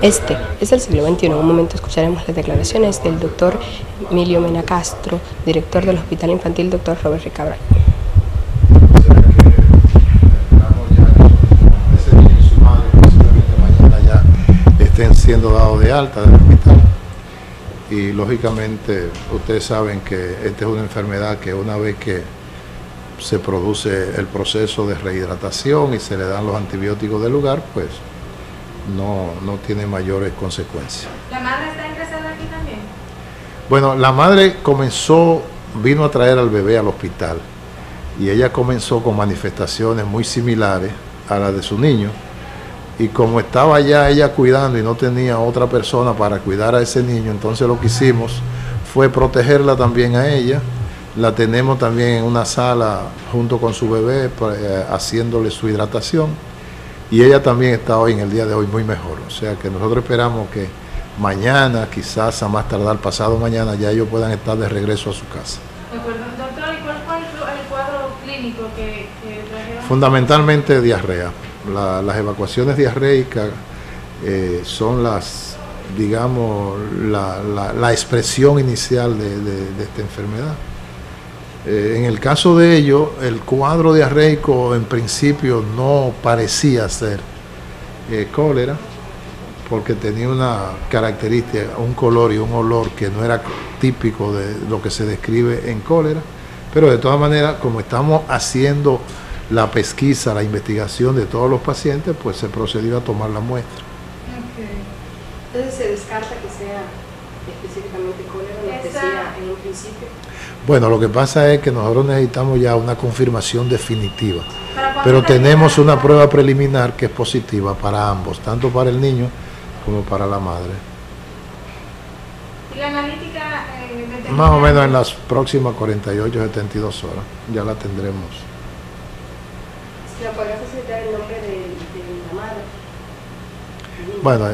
Este es el siglo XXI. En un momento escucharemos las declaraciones del doctor Emilio Mena Castro, director del Hospital Infantil Dr. Robert Ricabral. Ese niño y su madre posiblemente mañana ya estén siendo dados de alta del hospital. Y lógicamente ustedes saben que esta es una enfermedad que una vez que se produce el proceso de rehidratación y se le dan los antibióticos del lugar, pues no tiene mayores consecuencias. ¿La madre está ingresada aquí también? Bueno, la madre vino a traer al bebé al hospital y ella comenzó con manifestaciones muy similares a las de su niño, y como estaba ya ella cuidando y no tenía otra persona para cuidar a ese niño, entonces lo que hicimos fue protegerla también a ella. La tenemos también en una sala junto con su bebé, haciéndole su hidratación. Y ella también está hoy, en el día de hoy, muy mejor. O sea que nosotros esperamos que mañana, quizás a más tardar pasado mañana, ya ellos puedan estar de regreso a su casa. De acuerdo. Doctor, ¿y cuál fue el cuadro clínico que trajeron? Fundamentalmente diarrea. Las evacuaciones diarreicas son la expresión inicial de esta enfermedad. En el caso de ellos, el cuadro diarreico en principio no parecía ser cólera, porque tenía una característica, un color y un olor que no era típico de lo que se describe en cólera, pero de todas maneras, como estamos haciendo la pesquisa, la investigación de todos los pacientes, pues se procedió a tomar la muestra. Okay. Entonces se descarta que sea específicamente cólera, lo que decía en un principio. Bueno, lo que pasa es que nosotros necesitamos ya una confirmación definitiva, pero tenemos una prueba preliminar que es positiva para ambos, tanto para el niño como para la madre. ¿Y la analítica? Más o menos en las próximas 48, 72 horas, ya la tendremos. ¿La podrás facilitar el nombre de la madre? Bueno,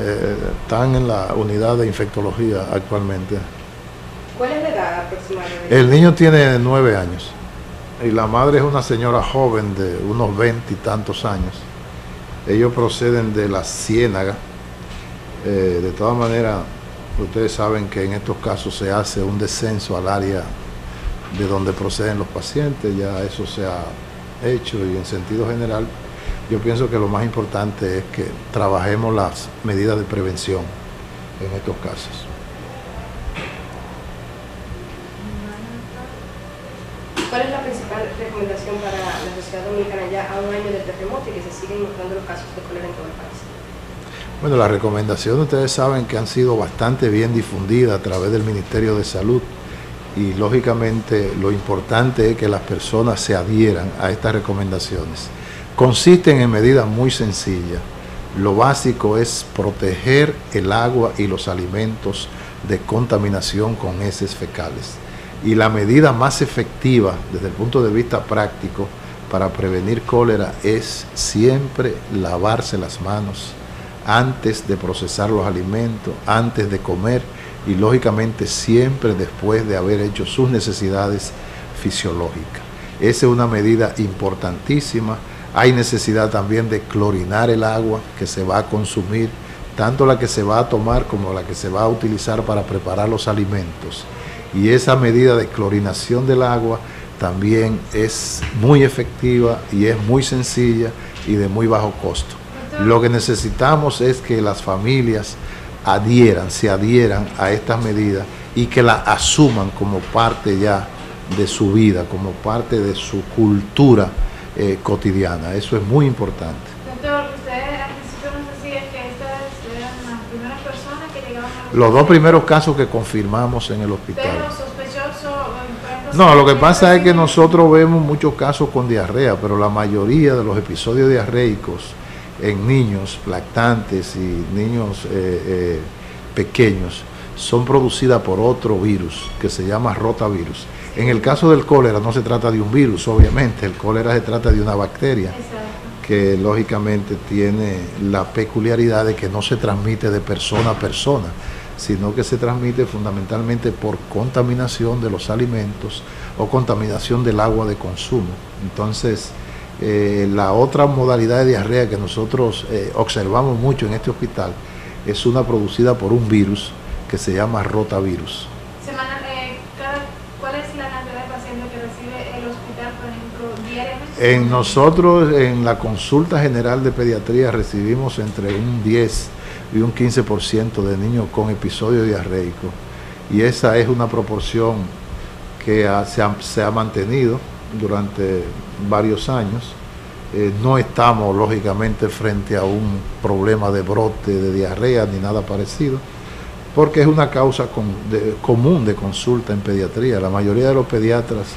están en la unidad de infectología actualmente. ¿Cuál es la edad aproximadamente? El niño tiene 9 años y la madre es una señora joven de unos 20 y tantos años. Ellos proceden de la Ciénaga. De todas maneras, ustedes saben que en estos casos se hace un descenso al área de donde proceden los pacientes. Ya eso se ha hecho, y en sentido general yo pienso que lo más importante es que trabajemos las medidas de prevención en estos casos. ¿Cuál es la principal recomendación para la sociedad dominicana ya a un año del terremoto y que se siguen mostrando los casos de cólera en todo el país? Bueno, las recomendaciones ustedes saben que han sido bastante bien difundidas a través del Ministerio de Salud, y lógicamente lo importante es que las personas se adhieran a estas recomendaciones. Consisten en medidas muy sencillas. Lo básico es proteger el agua y los alimentos de contaminación con heces fecales. Y la medida más efectiva desde el punto de vista práctico para prevenir cólera es siempre lavarse las manos antes de procesar los alimentos, antes de comer, y lógicamente siempre después de haber hecho sus necesidades fisiológicas. Esa es una medida importantísima. Hay necesidad también de clorinar el agua que se va a consumir, tanto la que se va a tomar como la que se va a utilizar para preparar los alimentos. Y esa medida de clorinación del agua también es muy efectiva y es muy sencilla y de muy bajo costo. Lo que necesitamos es que las familias se adhieran a estas medidas y que las asuman como parte ya de su vida, como parte de su cultura cotidiana. Eso es muy importante. Doctor, usted al principio nos decía que estas eran las primeras personas que llegaban a los 2 primeros casos que confirmamos en el hospital. Pero sospechoso. No, lo que pasa es que nosotros vemos muchos casos con diarrea, pero la mayoría de los episodios diarreicos en niños lactantes y niños pequeños son producidas por otro virus que se llama rotavirus. En el caso del cólera no se trata de un virus, obviamente, el cólera se trata de una bacteria. Exacto. Que lógicamente tiene la peculiaridad de que no se transmite de persona a persona, sino que se transmite fundamentalmente por contaminación de los alimentos o contaminación del agua de consumo. Entonces, la otra modalidad de diarrea que nosotros observamos mucho en este hospital es una producida por un virus que se llama rotavirus. ¿Cuál es la cantidad de pacientes que recibe el hospital, por ejemplo, diariamente? Nosotros en la consulta general de pediatría recibimos entre un 10 y un 15% de niños con episodio diarreico, y esa es una proporción que se ha mantenido durante varios años. No estamos lógicamente frente a un problema de brote de diarrea ni nada parecido, porque es una causa común de consulta en pediatría. La mayoría de los pediatras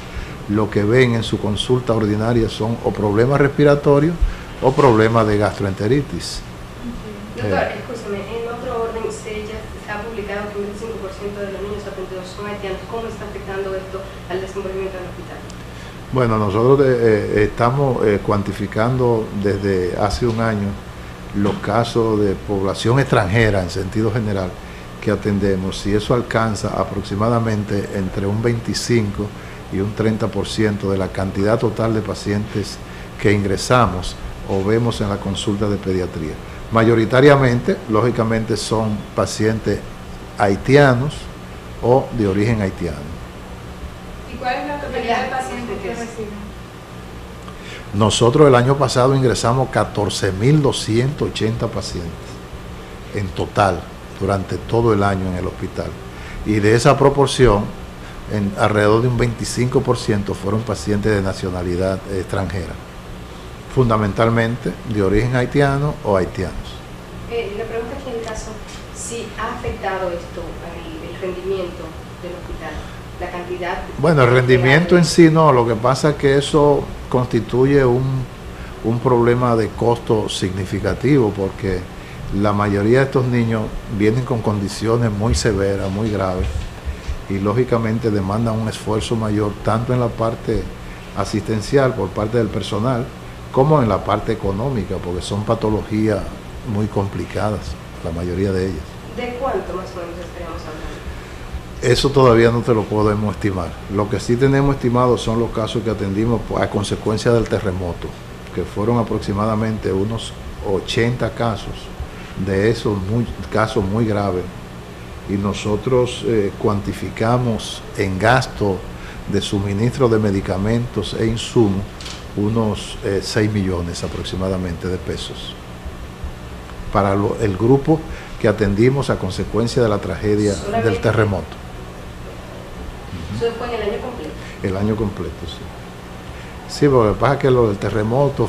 lo que ven en su consulta ordinaria son o problemas respiratorios o problemas de gastroenteritis. Doctor, escúchame, en otro orden se ha publicado que un 25% de los niños atendidos son haitianos. ¿Cómo está afectando esto al desenvolvimiento del hospital? Bueno, nosotros estamos cuantificando desde hace un año los casos de población extranjera en sentido general que atendemos, y eso alcanza aproximadamente entre un 25 y un 30% de la cantidad total de pacientes que ingresamos o vemos en la consulta de pediatría. Mayoritariamente, lógicamente, son pacientes haitianos o de origen haitiano. ¿Y cuál es la totalidad de pacientes que reciben? Nosotros el año pasado ingresamos 14.280 pacientes en total durante todo el año en el hospital, y de esa proporción alrededor de un 25% fueron pacientes de nacionalidad extranjera, fundamentalmente de origen haitiano o haitianos. La pregunta aquí en el caso, si ha afectado esto el rendimiento del hospital, la cantidad... Bueno, el rendimiento en sí no, lo que pasa es que eso constituye un problema de costo significativo, porque la mayoría de estos niños vienen con condiciones muy severas, muy graves, y lógicamente demandan un esfuerzo mayor tanto en la parte asistencial por parte del personal como en la parte económica, porque son patologías muy complicadas, la mayoría de ellas. ¿De cuánto más o menos estaríamos hablando? Eso todavía no te lo podemos estimar. Lo que sí tenemos estimado son los casos que atendimos a consecuencia del terremoto, que fueron aproximadamente unos 80 casos, de esos casos muy graves, y nosotros cuantificamos en gasto de suministro de medicamentos e insumos unos 6 millones aproximadamente de pesos para el grupo que atendimos a consecuencia de la tragedia del terremoto. ¿Eso fue en el año completo? El año completo, sí. Sí, pero lo que pasa es que lo del terremoto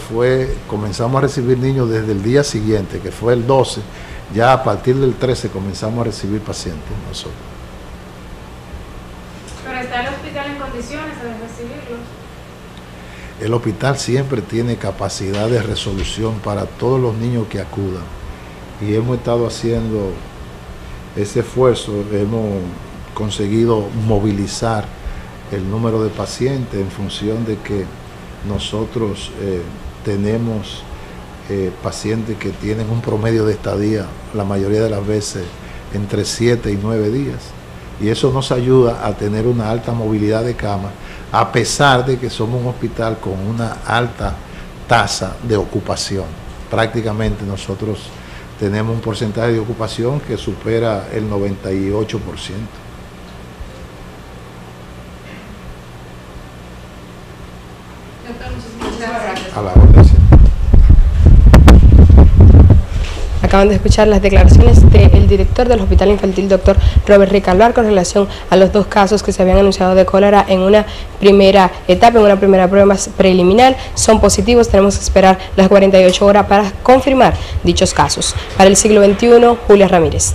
comenzamos a recibir niños desde el día siguiente, que fue el 12, ya a partir del 13 comenzamos a recibir pacientes nosotros. ¿Pero está el hospital en condiciones de recibirlos? El hospital siempre tiene capacidad de resolución para todos los niños que acudan, y hemos estado haciendo ese esfuerzo, hemos conseguido movilizar el número de pacientes en función de que nosotros tenemos pacientes que tienen un promedio de estadía, la mayoría de las veces, entre 7 y 9 días. Y eso nos ayuda a tener una alta movilidad de cama, a pesar de que somos un hospital con una alta tasa de ocupación. Prácticamente nosotros tenemos un porcentaje de ocupación que supera el 98%. Muchas gracias. A la orden. Acaban de escuchar las declaraciones del director del Hospital Infantil, doctor Robert Ricalvar, con relación a los dos casos que se habían anunciado de cólera en una primera etapa, en una primera prueba preliminar. Son positivos, tenemos que esperar las 48 horas para confirmar dichos casos. Para el Siglo XXI, Julia Ramírez.